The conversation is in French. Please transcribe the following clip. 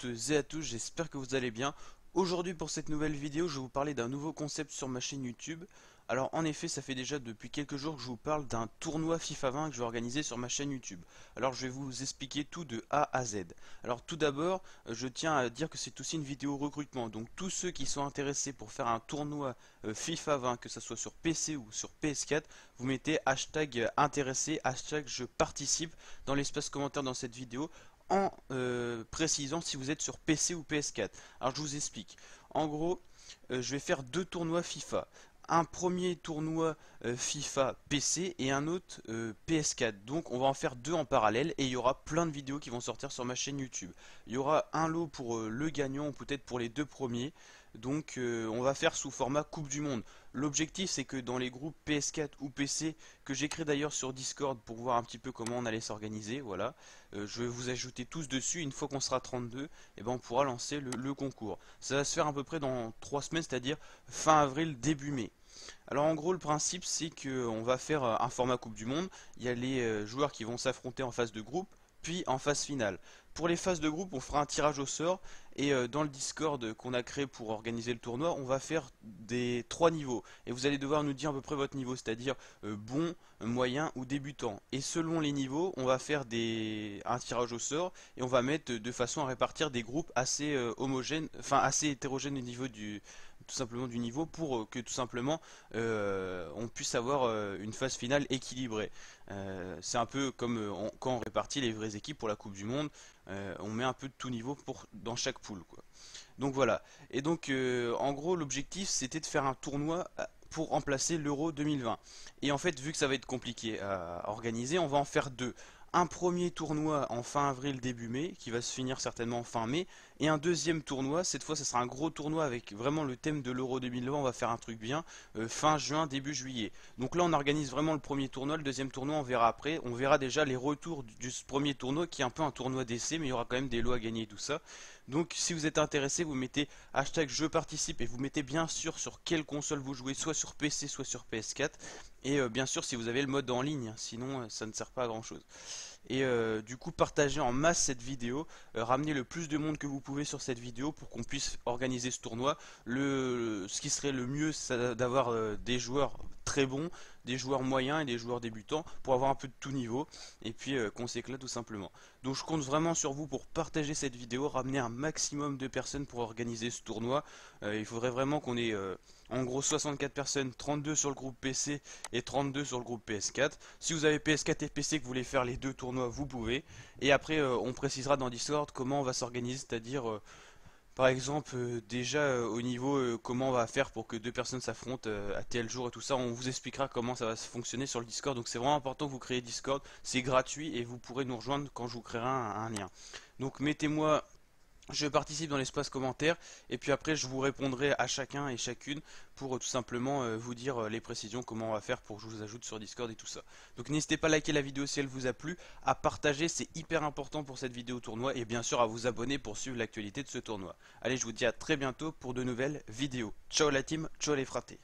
toutes et à tous, j'espère que vous allez bien. Aujourd'hui pour cette nouvelle vidéo, je vais vous parler d'un nouveau concept sur ma chaîne YouTube. Alors en effet, ça fait déjà depuis quelques jours que je vous parle d'un tournoi FIFA 20 que je vais organiser sur ma chaîne YouTube. Alors je vais vous expliquer tout de A à Z. Alors tout d'abord, je tiens à dire que c'est aussi une vidéo recrutement. Donc tous ceux qui sont intéressés pour faire un tournoi FIFA 20, que ce soit sur PC ou sur PS4, vous mettez hashtag intéressé, hashtag je participe dans l'espace commentaire dans cette vidéo en précisant si vous êtes sur PC ou PS4. Alors je vous explique. En gros, je vais faire deux tournois FIFA. Un premier tournoi FIFA PC et un autre PS4. Donc on va en faire deux en parallèle et il y aura plein de vidéos qui vont sortir sur ma chaîne YouTube. Il y aura un lot pour le gagnant ou peut-être pour les deux premiers. Donc on va faire sous format Coupe du Monde. L'objectif c'est que dans les groupes PS4 ou PC que j'écris d'ailleurs sur Discord pour voir un petit peu comment on allait s'organiser, voilà. Je vais vous ajouter tous dessus. Une fois qu'on sera 32, et ben on pourra lancer le concours. Ça va se faire à peu près dans 3 semaines, c'est-à-dire fin avril, début mai. Alors en gros le principe c'est qu'on va faire un format Coupe du Monde. Il y a les joueurs qui vont s'affronter en phase de groupe, puis en phase finale. Pour les phases de groupe, on fera un tirage au sort et dans le Discord qu'on a créé pour organiser le tournoi, on va faire des 3 niveaux. Et vous allez devoir nous dire à peu près votre niveau, c'est-à-dire bon, moyen ou débutant. Et selon les niveaux, on va faire un tirage au sort et on va mettre de façon à répartir des groupes assez homogènes, enfin assez hétérogènes au niveau du tout simplement du niveau pour que tout simplement on puisse avoir une phase finale équilibrée. C'est un peu comme quand on répartit les vraies équipes pour la Coupe du Monde, on met un peu de tout niveau dans chaque poule, quoi. Donc voilà. Et donc en gros l'objectif c'était de faire un tournoi pour remplacer l'Euro 2020. Et en fait vu que ça va être compliqué à organiser, on va en faire deux. Un premier tournoi en fin avril début mai qui va se finir certainement en fin mai et un deuxième tournoi, cette fois ça sera un gros tournoi avec vraiment le thème de l'Euro 2020, on va faire un truc bien fin juin début juillet. Donc là on organise vraiment le premier tournoi, le deuxième tournoi on verra après, on verra déjà les retours du premier tournoi qui est un peu un tournoi d'essai mais il y aura quand même des lots à gagner et tout ça. Donc si vous êtes intéressé, vous mettez hashtag je participe et vous mettez bien sûr sur quelle console vous jouez, soit sur PC soit sur PS4 et bien sûr si vous avez le mode en ligne, sinon ça ne sert pas à grand chose. Et du coup partagez en masse cette vidéo, ramenez le plus de monde que vous pouvez sur cette vidéo pour qu'on puisse organiser ce tournoi. Ce qui serait le mieux c'est d'avoir des joueurs très bons, des joueurs moyens et des joueurs débutants pour avoir un peu de tout niveau et puis qu'on s'éclate tout simplement. Donc je compte vraiment sur vous pour partager cette vidéo, ramener un maximum de personnes pour organiser ce tournoi. Il faudrait vraiment qu'on ait en gros 64 personnes, 32 sur le groupe PC et 32 sur le groupe PS4. Si vous avez PS4 et PC que vous voulez faire les deux tournois, vous pouvez. Et après on précisera dans Discord comment on va s'organiser, c'est-à-dire par exemple, déjà au niveau comment on va faire pour que deux personnes s'affrontent à tel jour et tout ça, on vous expliquera comment ça va fonctionner sur le Discord. Donc c'est vraiment important que vous créez Discord, c'est gratuit et vous pourrez nous rejoindre quand je vous créerai un lien. Donc mettez-moi, je participe dans l'espace commentaire et puis après je vous répondrai à chacun et chacune pour tout simplement vous dire les précisions, comment on va faire pour que je vous ajoute sur Discord et tout ça. Donc n'hésitez pas à liker la vidéo si elle vous a plu, à partager, c'est hyper important pour cette vidéo tournoi et bien sûr à vous abonner pour suivre l'actualité de ce tournoi. Allez, je vous dis à très bientôt pour de nouvelles vidéos. Ciao la team, ciao les fratés.